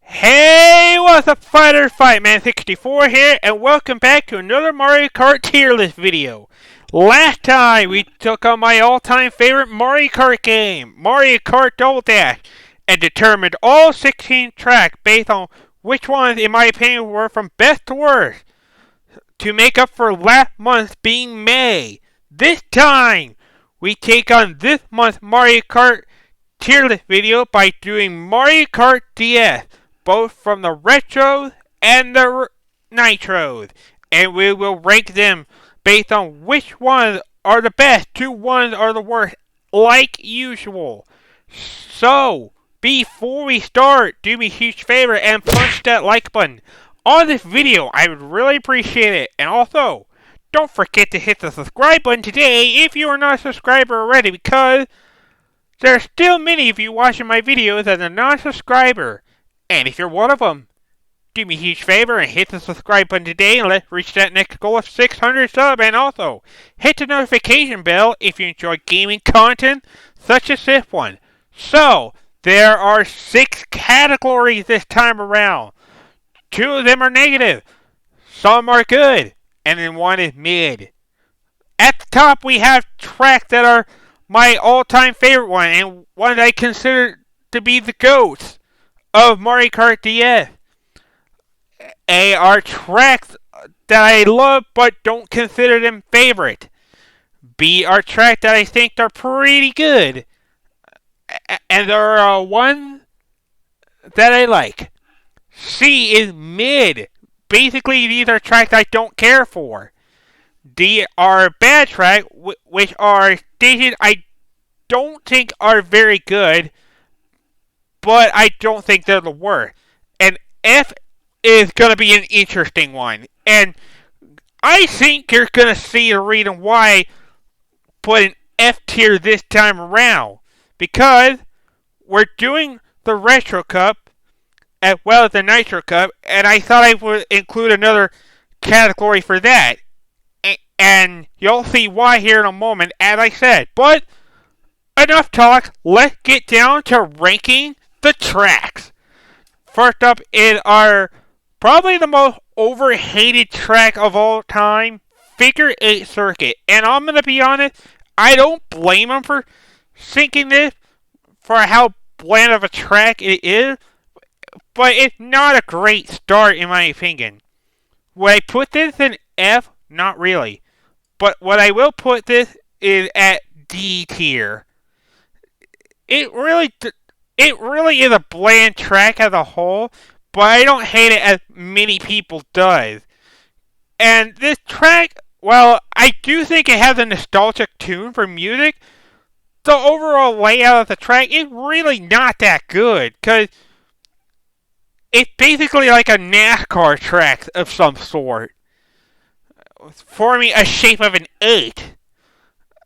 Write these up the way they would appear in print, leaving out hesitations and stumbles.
Hey, what's up, Fighter? Fightman64 here, and welcome back to another Mario Kart tier list video. Last time, we took on my all-time favorite Mario Kart game, Mario Kart Double Dash, and determined all 16 tracks based on which ones, in my opinion, were from best to worst, to make up for last month being May. This time, we take on this month's Mario Kart tier list video by doing Mario Kart DS, both from the retros and the nitros, and we will rank them based on which ones are the best, two ones are the worst, like usual. So, before we start, do me a huge favor and punch that like button on this video. I would really appreciate it. And also, don't forget to hit the subscribe button today if you are not a subscriber already, because there are still many of you watching my videos as a non-subscriber. And if you're one of them, do me a huge favor and hit the subscribe button today, and let's reach that next goal of 600 subs. And also, hit the notification bell if you enjoy gaming content such as this one. So, there are 6 categories this time around. 2 of them are negative, some are good, and then 1 is mid. At the top, we have tracks that are my all-time favorite one, and one that I consider to be the GOATs of Mario Kart DS. A are tracks that I love but don't consider them favorite. B are tracks that I think are pretty good. And there are one that I like. C is mid. Basically, these are tracks I don't care for. D are bad tracks, which are stations I don't think are very good, but I don't think they're the worst. And F is going to be an interesting one. And I think you're going to see the reason why I put an F tier this time around. Because we're doing the Retro Cup as well as the Nitro Cup, and I thought I would include another category for that. And you'll see why here in a moment, as I said. But enough talk, let's get down to ranking the tracks. First up is our probably the most overhated track of all time, Figure 8 Circuit. And I'm going to be honest, I don't blame them for sinking this for how bland of a track it is, but it's not a great start in my opinion. Would I put this in F? Not really. But what I will put this is at D tier. It really is a bland track as a whole, but I don't hate it as many people does. And this track, well, I do think it has a nostalgic tune for music. The overall layout of the track is really not that good, because it's basically like a NASCAR track of some sort, forming a shape of an 8.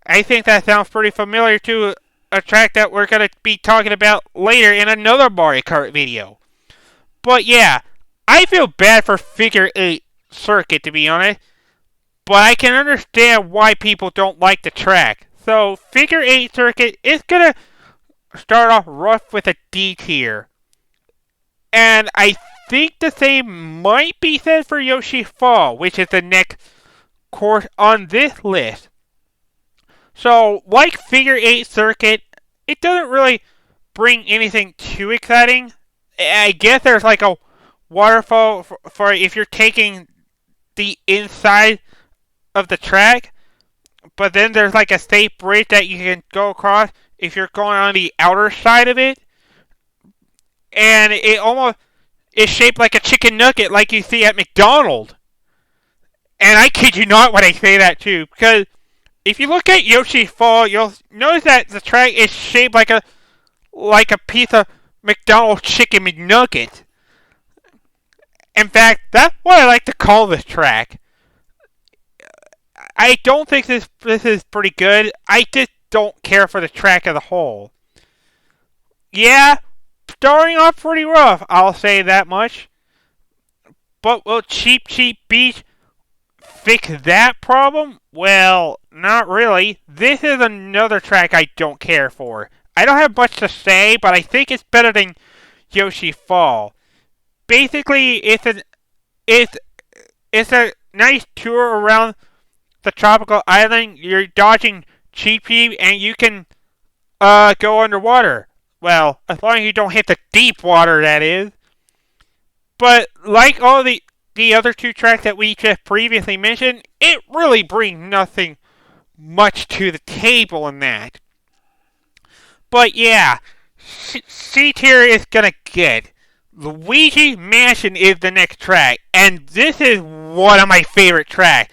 I think that sounds pretty familiar to a track that we're going to be talking about later in another Mario Kart video. But yeah, I feel bad for Figure 8 Circuit, to be honest, but I can understand why people don't like the track. So Figure 8 Circuit is going to start off rough with a D tier. And I think the same might be said for Yoshi Fall, which is the next course on this list. So, like Figure 8 Circuit, it doesn't really bring anything too exciting. I guess there's like a waterfall for if you're taking the inside of the track, but then there's like a safe bridge that you can go across if you're going on the outer side of it. And it almost is shaped like a chicken nugget like you see at McDonald's. And I kid you not when I say that too, because if you look at Yoshi's Fall, you'll notice that the track is shaped like a piece of McDonald's chicken McNugget. In fact, that's what I like to call this track. I don't think this is pretty good. I just don't care for the track as a whole. Yeah, starting off pretty rough, I'll say that much. But will Cheap Beach fix that problem? Well, not really. This is another track I don't care for. I don't have much to say, but I think it's better than Yoshi Fall. basically it's it's a nice tour around the tropical island. You're dodging Cheep Cheep, and you can go underwater. Well, as long as you don't hit the deep water, that is. But like all the other two tracks that we just previously mentioned, it really brings nothing much to the table in that. But yeah, C tier is gonna get. Luigi Mansion is the next track, and this is one of my favorite tracks.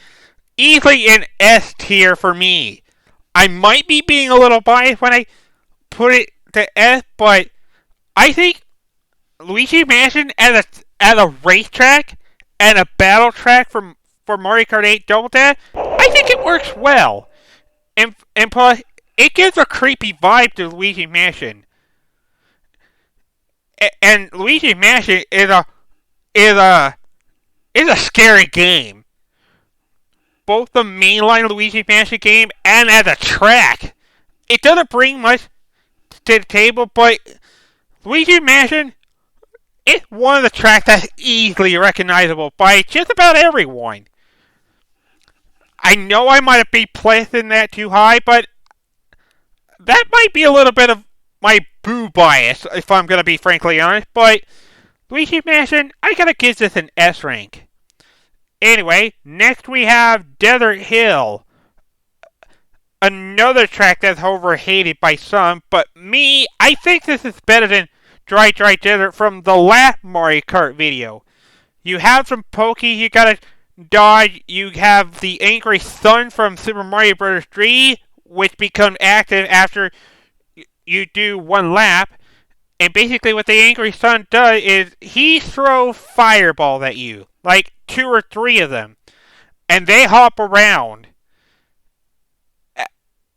Easily an S tier for me. I might be being a little biased when I put it to S, but I think Luigi Mansion as a racetrack and a battle track for Mario Kart 8 Double Dash, I think it works well. And plus, it gives a creepy vibe to Luigi Mansion. And Luigi Mansion is a scary game. Both the mainline Luigi Mansion game and as a track. It doesn't bring much to the table, but Luigi Mansion is one of the tracks that's easily recognizable by just about everyone. I know I might be placing that too high, but that might be a little bit of my boo bias, if I'm going to be frankly honest, but Luigi Mansion, I gotta give this an S rank. Anyway, next we have Desert Hill. Another track that's overhated by some, but me, I think this is better than Dry Dry Desert from the last Mario Kart video. You have some pokey you gotta dodge. You have the Angry Sun from Super Mario Bros. 3, which becomes active after you do one lap. And basically what the Angry Sun does is he throws fireballs at you. Like 2 or 3 of them. And they hop around.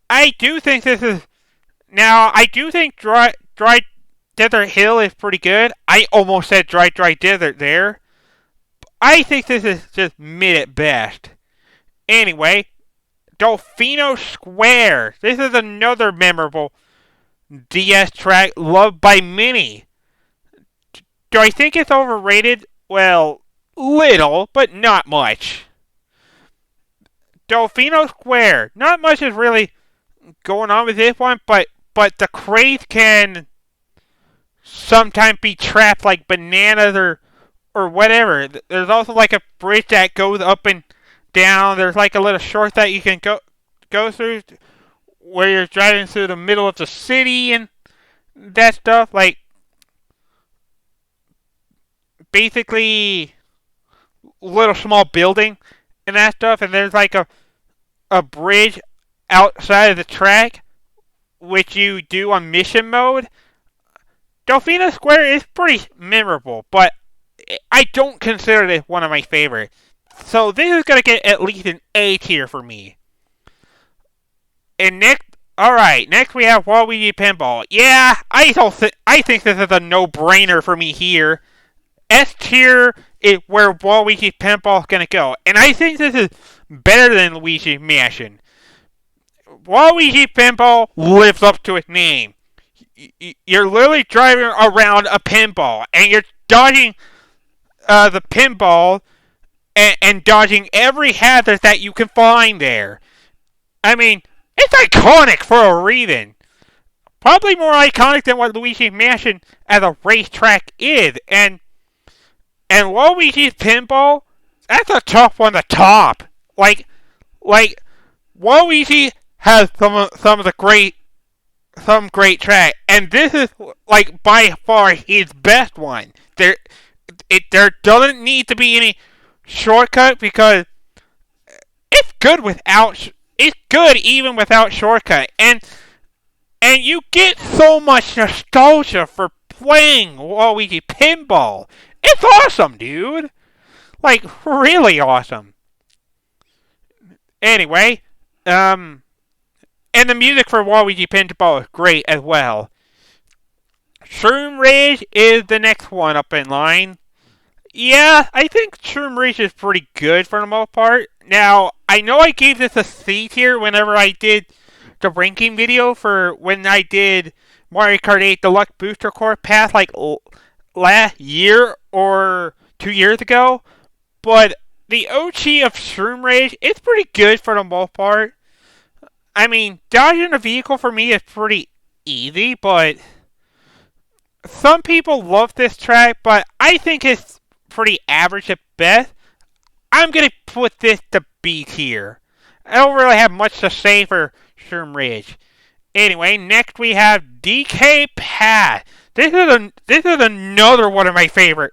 I do think this is... Now, I do think Dry Desert Hill is pretty good. I almost said Dry Desert there. I think this is just mid at best. Anyway, Delfino Square. This is another memorable DS track loved by many. Do I think it's overrated? Well, little, but not much. Delfino Square. Not much is really going on with this one, but the craze can sometimes be trapped like bananas or whatever. There's also like a bridge that goes up and down. There's like a little short that you can go through where you're driving through the middle of the city and that stuff. Like, basically, little small building and that stuff. And there's like a bridge outside of the track, which you do on mission mode. Delfino Square is pretty memorable, but I don't consider this one of my favorites. So this is going to get at least an A tier for me. And next we have Waluigi Pinball. Yeah, I think this is a no-brainer for me here. S tier is where Waluigi Pinball is going to go. And I think this is better than Luigi Mansion. Waluigi Pinball lives up to its name. You're literally driving around a pinball, and you're dodging the pinball and dodging every hazard that you can find there. I mean, it's iconic for a reason. Probably more iconic than what Luigi Mansion as a racetrack is. And Waluigi's Pinball, that's a tough one to top. Like Waluigi has some great track, and this is like by far his best one. There doesn't need to be any shortcut because it's good even without shortcut, and you get so much nostalgia for playing Waluigi Pinball. It's awesome, dude. Like, really awesome. Anyway, and the music for Waluigi Pinball is great as well. Shroom Ridge is the next one up in line. Yeah, I think Shroom Ridge is pretty good for the most part. Now, I know I gave this a C tier whenever I did the ranking video for when I did Mario Kart 8 Deluxe Booster Course Pass like last year or 2 years ago, but the OG of Shroom Rage, it's pretty good for the most part. I mean, dodging a vehicle for me is pretty easy, but some people love this track, but I think it's pretty average at best. I'm gonna put this to B tier. I don't really have much to say for Shroom Ridge. Anyway, next we have DK Path. This is another one of my favorite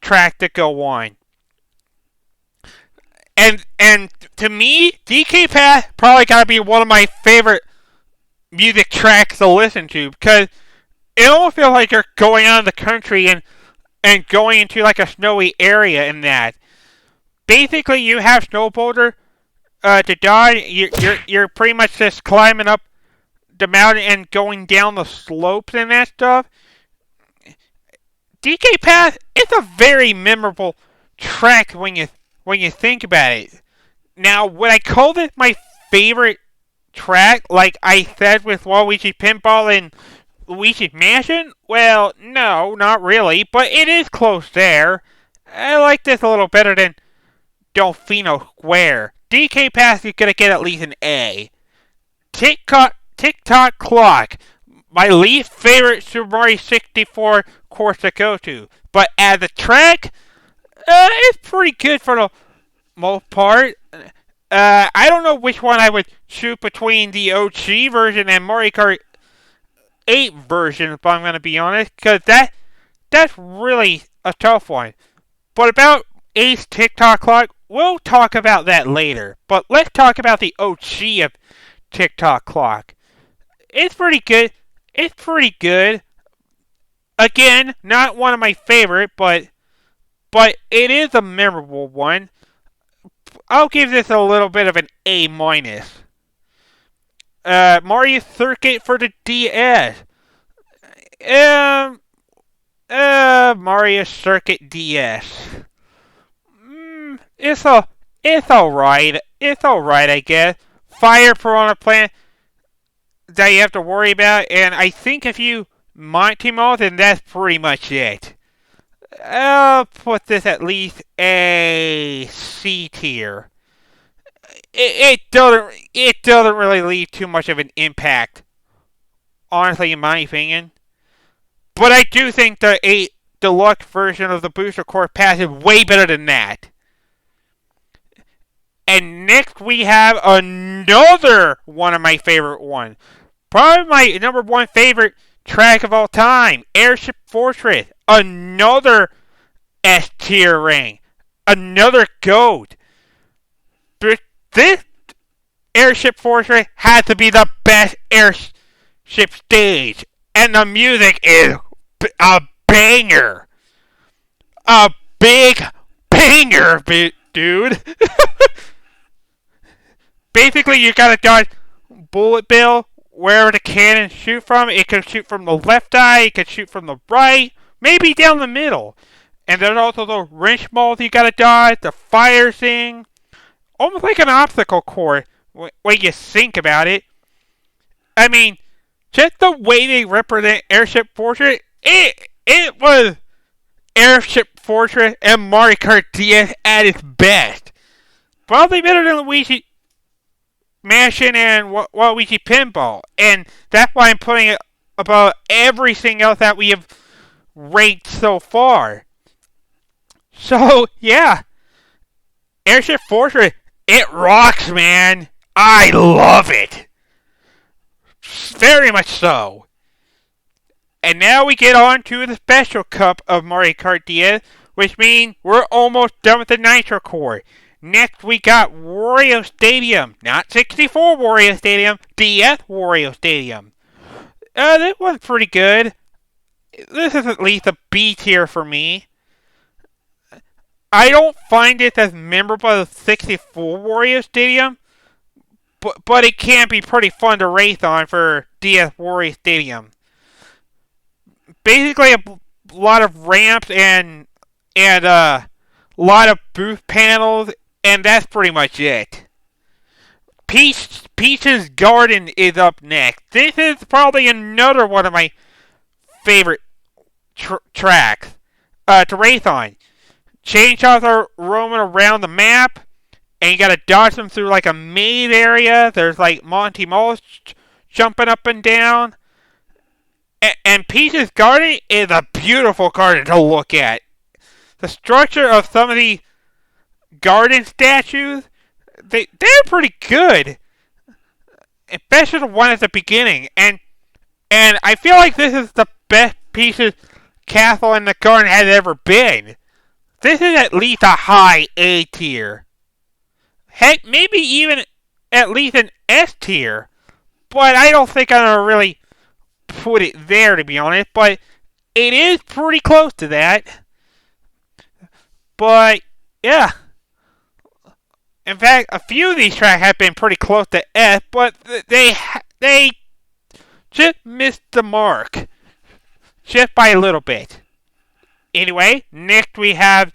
tracks to go on. And to me, DK Path probably gotta be one of my favorite music tracks to listen to because it almost feels like you're going out of the country and going into like a snowy area in that. Basically, you have snowboarder to dodge. You're pretty much just climbing up the mountain and going down the slopes and that stuff. DK Path, it's a very memorable track when you think about it. Now, would I call this my favorite track, like I said with Waluigi Pinball and Luigi's Mansion? Well, no, not really, but it is close there. I like this a little better than Delfino Square. DK Pass is gonna get at least an A. Tick-Tock Clock, my least favorite Super Mario 64 course to go to. But as a track, it's pretty good for the most part. I don't know which one I would choose between the OG version and Mario Kart 8 version, if I'm going to be honest, because that's really a tough one. But about Ace Tick-Tock Clock, we'll talk about that later. But let's talk about the OG of Tick-Tock Clock. It's pretty good. It's pretty good. Again, not one of my favorite, but it is a memorable one. I'll give this a little bit of an A minus. Mario Circuit for the DS. Mario Circuit DS. It's alright. It's alright, I guess. Fire Piranha Plant that you have to worry about, and I think if you Monty Mode, then that's pretty much it. I'll put this at least a C tier. It doesn't really leave too much of an impact, honestly, in my opinion. But I do think the 8 Deluxe version of the Booster Course Pass is way better than that. And next we have another one of my favorite ones. Probably my number one favorite track of all time, Airship Fortress. Another S tier ring. Another GOAT. This Airship Fortress has to be the best airship stage. And the music is a banger. A big banger, dude. Basically, you gotta dodge Bullet Bill wherever the cannon shoot from. It can shoot from the left eye, it can shoot from the right, maybe down the middle. And there's also the wrench balls you gotta dodge, the fire thing. Almost like an obstacle course when you think about it. I mean, just the way they represent Airship Fortress, it was Airship Fortress and Mario Kart DS at its best. Probably better than Luigi Mansion and Waluigi Pinball. And that's why I'm putting it above everything else that we have ranked so far. So, yeah. Airship Fortress, it rocks, man. I love it. Very much so. And now we get on to the Special Cup of Mario Kart DS, which means we're almost done with the Nitro Core. Next we got Wario Stadium. Not 64 Wario Stadium, DS Wario Stadium. This one's pretty good. This is at least a B tier for me. I don't find it as memorable as 64 Wario Stadium, but it can be pretty fun to race on for DS Wario Stadium. Basically, a lot of ramps and a lot of booth panels, and that's pretty much it. Peach's Garden is up next. This is probably another one of my favorite tracks to race on. Chainsaws are roaming around the map, and you gotta dodge them through like a maze area. There's like Monty Moles jumping up and down. And Peach's garden is a beautiful garden to look at. The structure of some of the garden statues, they're pretty good. Especially the one at the beginning. And I feel like this is the best Peach's castle in the garden has ever been. This is at least a high A tier. Heck, maybe even at least an S tier. But I don't think I'm gonna really put it there, to be honest. But it is pretty close to that. But yeah. In fact, a few of these tracks have been pretty close to S, but they just missed the mark. Just by a little bit. Anyway, next we have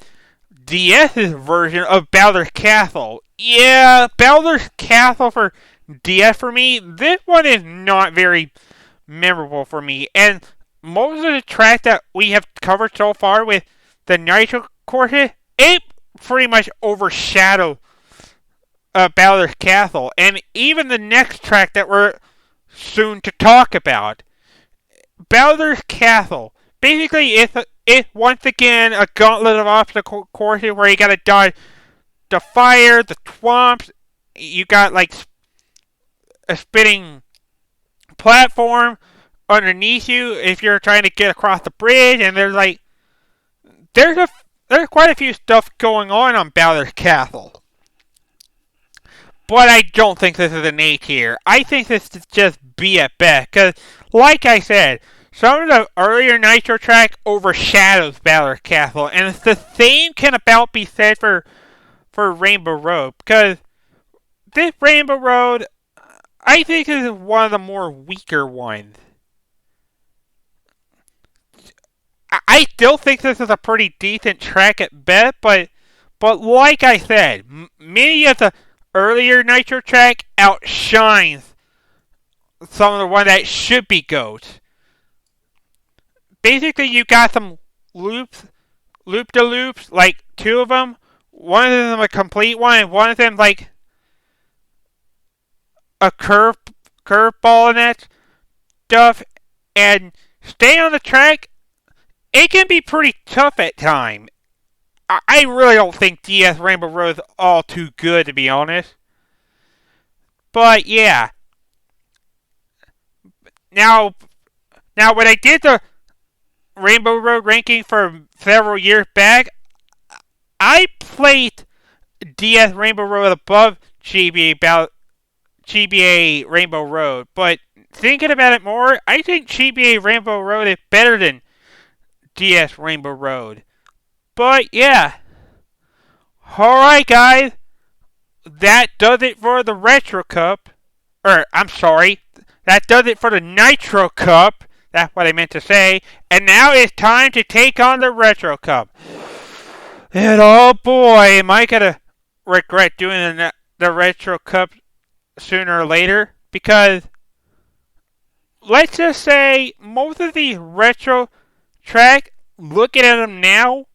DS's version of Bowser's Castle. Yeah, Bowser's Castle for DS for me, this one is not very memorable for me. And most of the tracks that we have covered so far with the Nitro courses, it pretty much overshadowed Bowser's Castle. And even the next track that we're soon to talk about. Bowser's Castle. Basically, it's once again a gauntlet of obstacle courses where you gotta dodge the fire, the swamps. You got like a spinning platform underneath you if you're trying to get across the bridge, and there's quite a few stuff going on Bowser's Castle. But I don't think this is an A tier. I think this is just B at best, because like I said, some of the earlier Nitro track overshadows Bowser's Castle, and it's the same can about be said for Rainbow Road, because this Rainbow Road, I think, is one of the more weaker ones. I still think this is a pretty decent track at best, but like I said, many of the earlier Nitro track outshines some of the one that should be GOAT. Basically, you got some loop-de-loops, like two of them. One of them a complete one, and one of them like a curveball and that stuff. And staying on the track, it can be pretty tough at times. I really don't think DS Rainbow Road is all too good, to be honest. But yeah. Now when I did the Rainbow Road ranking for several years back, I placed DS Rainbow Road above GBA Rainbow Road. But thinking about it more, I think GBA Rainbow Road is better than DS Rainbow Road. But yeah. Alright guys. That does it for the Retro Cup. That does it for the Nitro Cup. That's what I meant to say. And now it's time to take on the Retro Cup. And oh boy, am I gonna regret doing the Retro Cup sooner or later. Because let's just say most of these retro tracks, looking at them now,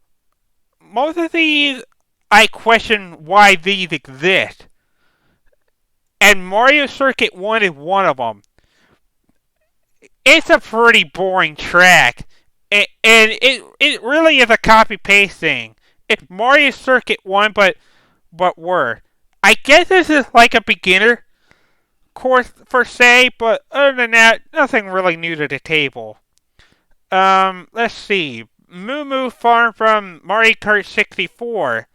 most of these I question why these exist. And Mario Circuit 1 is one of them. It's a pretty boring track. And it really is a copy-paste thing. It's Mario Circuit 1, but worse. I guess this is like a beginner course, per se, but other than that, nothing really new to the table. Let's see. Moo Moo Farm from Mario Kart 64.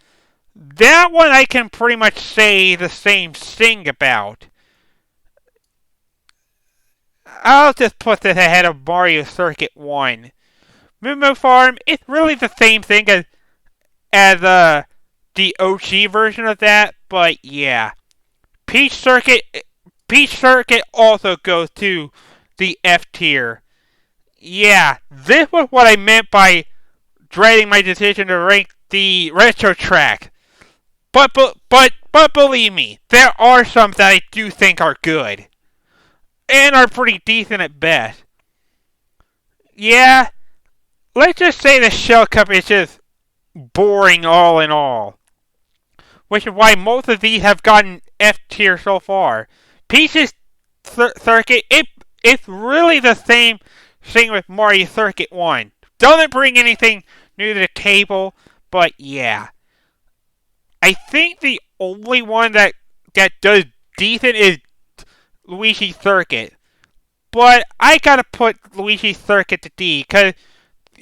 That one I can pretty much say the same thing about. I'll just put this ahead of Mario Circuit 1. Moo Moo Farm, it's really the same thing as the OG version of that, but yeah. Peach Circuit also goes to the F tier. Yeah, this was what I meant by dreading my decision to rank the retro track. But believe me, there are some that I do think are good. And are pretty decent at best. Yeah, let's just say the Shell Cup is just boring all in all, which is why most of these have gotten F tier so far. Peach's Circuit, it's really the same thing with Mario Circuit 1. Doesn't bring anything new to the table, but yeah. I think the only one that does decent is Luigi's Circuit. But I gotta put Luigi's Circuit to D, because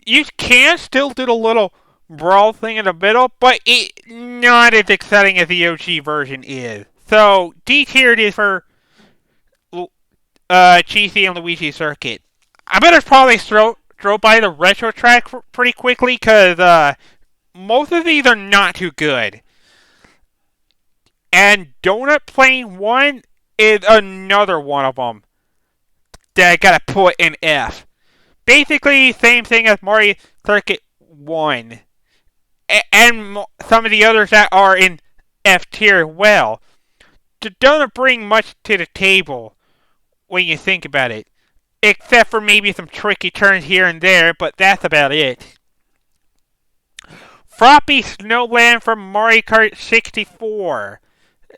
you can still do the little brawl thing in the middle, but it's not as exciting as the OG version is. So D tier it is for Cheesy and Luigi Circuit. I better probably throw by the retro track pretty quickly, because most of these are not too good. And Donut Plane 1 is another one of them that I gotta put in F. Basically, same thing as Mario Circuit 1. And some of the others that are in F tier as well. It doesn't bring much to the table when you think about it. Except for maybe some tricky turns here and there, but that's about it. Floppy Snowland from Mario Kart 64.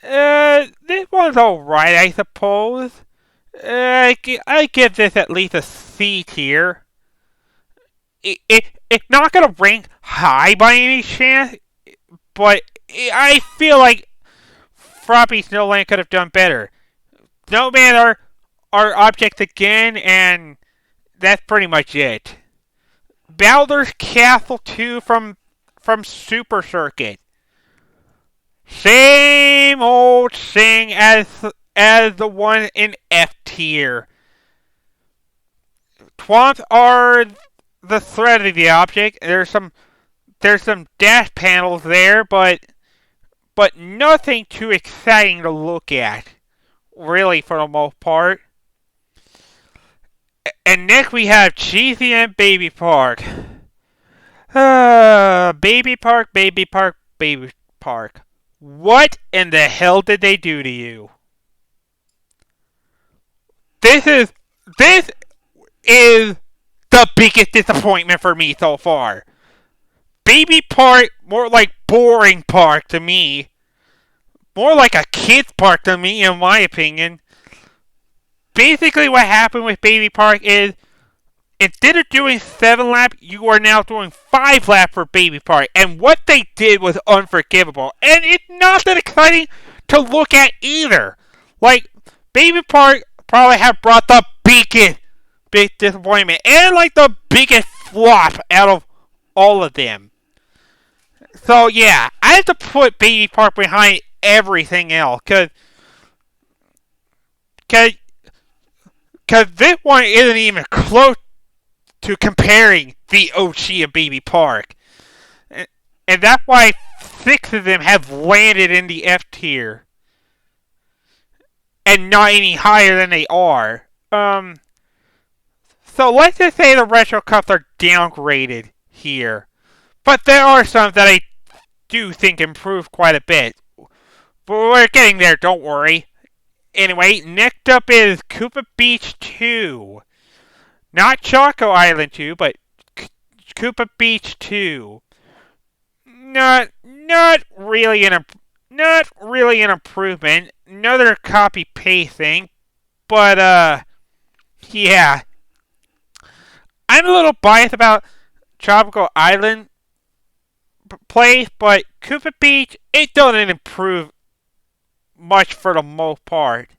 This one's alright, I suppose. I give this at least a C tier. It's not gonna rank high by any chance, but I feel like Floppy Snowland could have done better. Snowman are objects again, and that's pretty much it. Bowser's Castle 2 from Super Circuit. Same old thing as the one in F tier. Twomps are the thread of the object. There's some dash panels there, but nothing too exciting to look at, really, for the most part. And next we have Cheesy and Baby Park. Baby Park, Baby Park, Baby Park. What in the hell did they do to you? This is the biggest disappointment for me so far. Baby Park, more like boring park to me. More like a kid's park to me, in my opinion. Basically, what happened with Baby Park is, instead of doing 7 lap, you are now doing 5 lap for Baby Park. And what they did was unforgivable. And it's not that exciting to look at either. Like, Baby Park probably have brought the biggest disappointment. And like the biggest flop out of all of them. So yeah, I have to put Baby Park behind everything else. Cause this one isn't even close to comparing the OG of Baby Park. And that's why 6 of them have landed in the F tier. And not any higher than they are. So let's just say the Retro Cups are downgraded here. But there are some that I do think improve quite a bit. But we're getting there, don't worry. Anyway, next up is Koopa Beach 2. Not Choco Island 2, but Koopa Beach 2. Not really an improvement. Another copy paste thing. But yeah. I'm a little biased about Tropical Island place, but Koopa Beach, it doesn't improve much for the most part.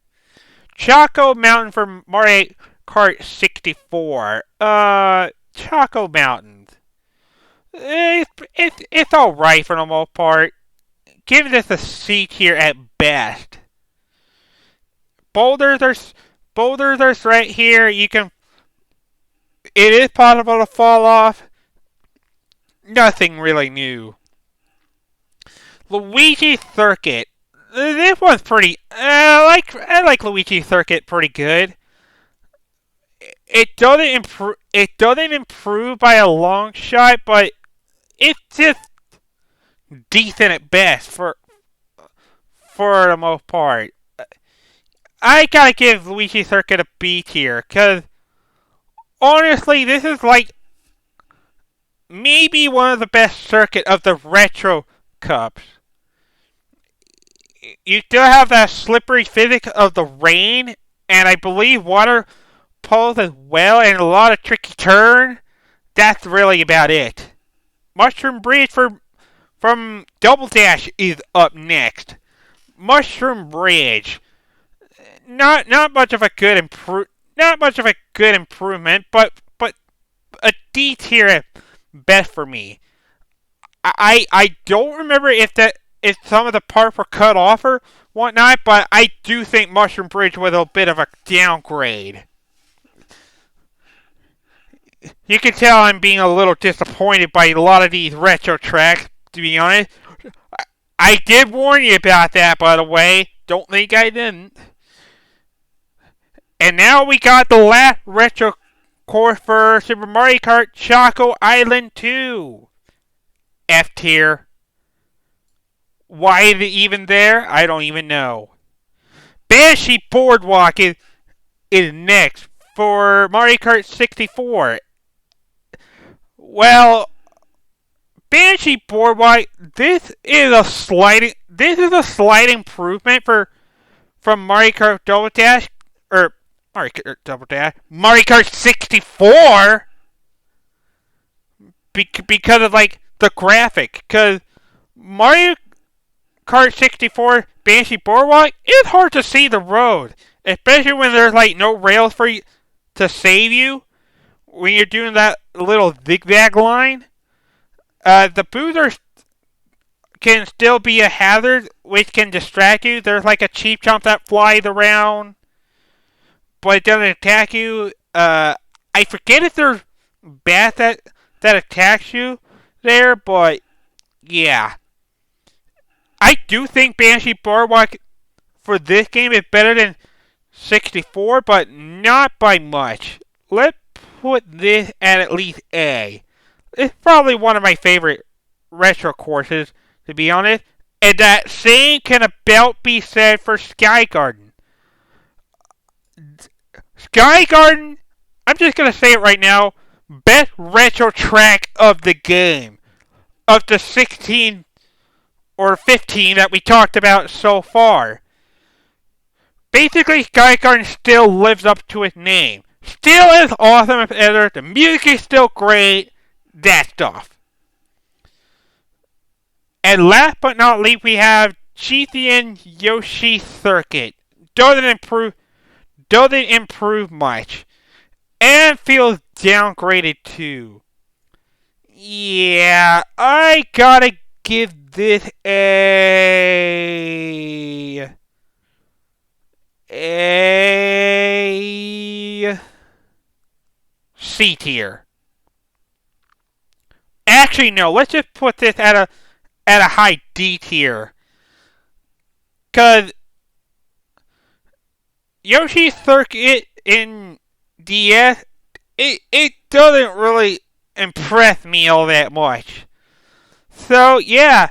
Choco Mountain for Mario Kart 64. Choco Mountains. It's alright for the most part. Give this a C tier at best. Boulders are right here. It is possible to fall off. Nothing really new. Luigi Circuit. This one's pretty. I like Luigi Circuit pretty good. It doesn't improve by a long shot, but it's just decent at best for the most part. I gotta give Luigi Circuit a B tier, cause honestly, this is like maybe one of the best circuit of the retro cups. You still have that slippery physics of the rain, and I believe water pulls as well, and a lot of tricky turn. That's really about it. Mushroom Bridge from Double Dash is up next. Mushroom Bridge, not much of a good improvement, but a D tier at best for me. I don't remember if some of the parts were cut off or whatnot, but I do think Mushroom Bridge was a bit of a downgrade. You can tell I'm being a little disappointed by a lot of these retro tracks, to be honest. I did warn you about that, by the way. Don't think I didn't. And now we got the last retro course for Super Mario Kart Choco Island 2. F tier. Why is it even there? I don't even know. Banshee Boardwalk is next for Mario Kart 64. Well, Banshee Boardwalk, this is a slight improvement from Mario Kart Double Dash or Mario Kart 64 because of like the graphic. Because Mario Kart 64 Banshee Boardwalk, it's hard to see the road, especially when there's like no rails for you to save you when you're doing that little zigzag line. The boozers can still be a hazard, which can distract you. There's like a cheap chomp that flies around, but it doesn't attack you. I forget if there's bats that attacks you there, but yeah. I do think Banshee Boardwalk for this game is better than 64, but not by much. Let's put this at least A. It's probably one of my favorite retro courses, to be honest. And that same can about be said for Sky Garden. Sky Garden, I'm just going to say it right now, best retro track of the game. Of the 16 or 15 that we talked about so far. Basically, Sky Garden still lives up to its name. Still is awesome as ever. The music is still great. That stuff. And last but not least, we have GCN Yoshi Circuit. Doesn't improve much. And feels downgraded too. Yeah, I gotta give this a C tier. Actually, no. Let's just put this at a high D tier. Cause Yoshi's Circuit in DS, it doesn't really impress me all that much. So yeah,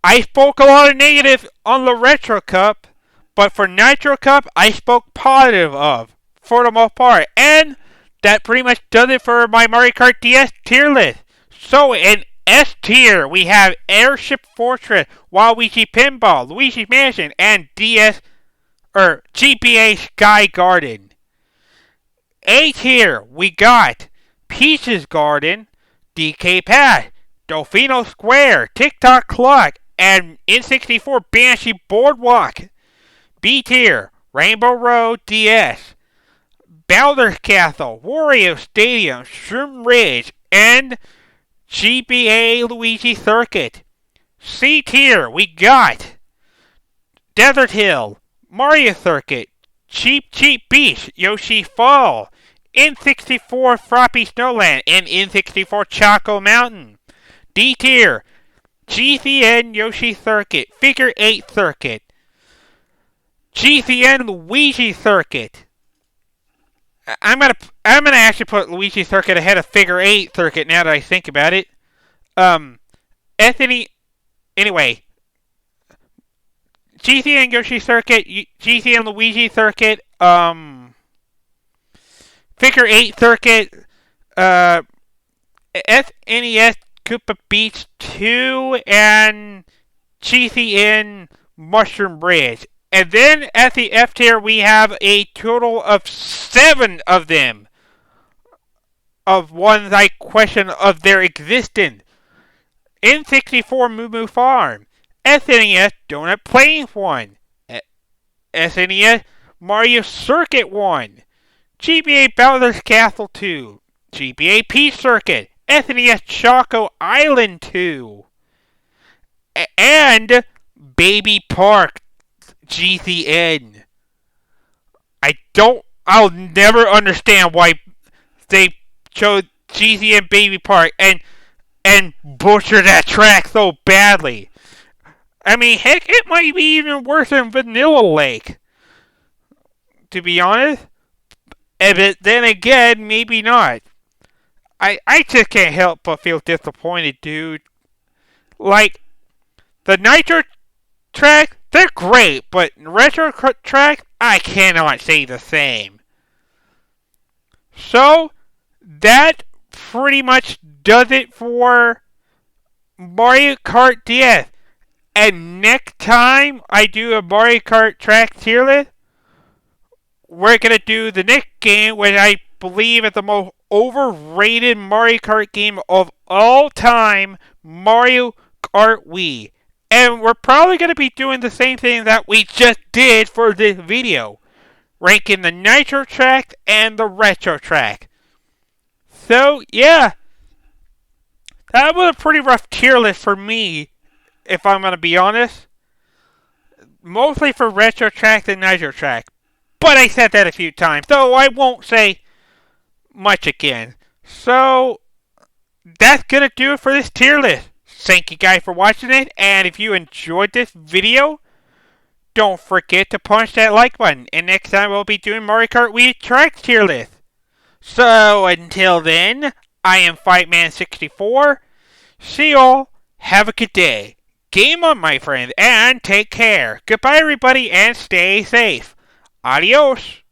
I spoke a lot of negative on the Retro Cup, but for Nitro Cup, I spoke positive of, for the most part. And that pretty much does it for my Mario Kart DS tier list. So in S tier, we have Airship Fortress, Waluigi Pinball, Luigi's Mansion, and GBA Sky Garden. A tier, we got Peach's Garden, DK Pass, Dolfino Square, TikTok Clock, and N64 Banshee Boardwalk. B tier, Rainbow Road DS, Bowser's Castle, Wario Stadium, Shroom Ridge, and GBA Luigi Circuit. C tier, we got Desert Hill, Mario Circuit, Cheap Beach, Yoshi Fall, N64 Floppy Snowland, and N64 Choco Mountain. D tier, GCN Yoshi Circuit, Figure 8 Circuit, GCN Luigi Circuit. I'm gonna actually put Luigi Circuit ahead of Figure 8 Circuit now that I think about it. Anyway, GCN Yoshi Circuit, GCN Luigi Circuit, Figure 8 Circuit, SNES Koopa Beach 2 and Cheesy in Mushroom Bridge. And then at the F tier, we have a total of 7 of them. Of ones I question of their existence. N64 Moo Moo Farm. SNES Donut Plains 1. SNES Mario Circuit 1. GBA Bowser's Castle 2. GBA Peach Circuit. SNES Choco Island 2. And Baby Park GCN. I'll never understand why they chose GCN Baby Park and butchered that track so badly. I mean, heck, it might be even worse than Vanilla Lake, to be honest. But then again, maybe not. I just can't help but feel disappointed, dude. Like, the Nitro tracks, they're great, but retro tracks, I cannot say the same. So, that pretty much does it for Mario Kart DS. And next time I do a Mario Kart track tier list, we're going to do the next game, which I believe is the most overrated Mario Kart game of all time, Mario Kart Wii. And we're probably going to be doing the same thing that we just did for this video, ranking the Nitro track and the Retro track. So, yeah, that was a pretty rough tier list for me, if I'm going to be honest. Mostly for Retro track and Nitro track. But I said that a few times, so I won't say much again. So, that's going to do it for this tier list. Thank you guys for watching it, and if you enjoyed this video, don't forget to punch that like button. And next time we'll be doing Mario Kart Wii track tier list. So, until then, I am Fightman64. See y'all. Have a good day. Game on, my friends, and take care. Goodbye, everybody, and stay safe. Adios.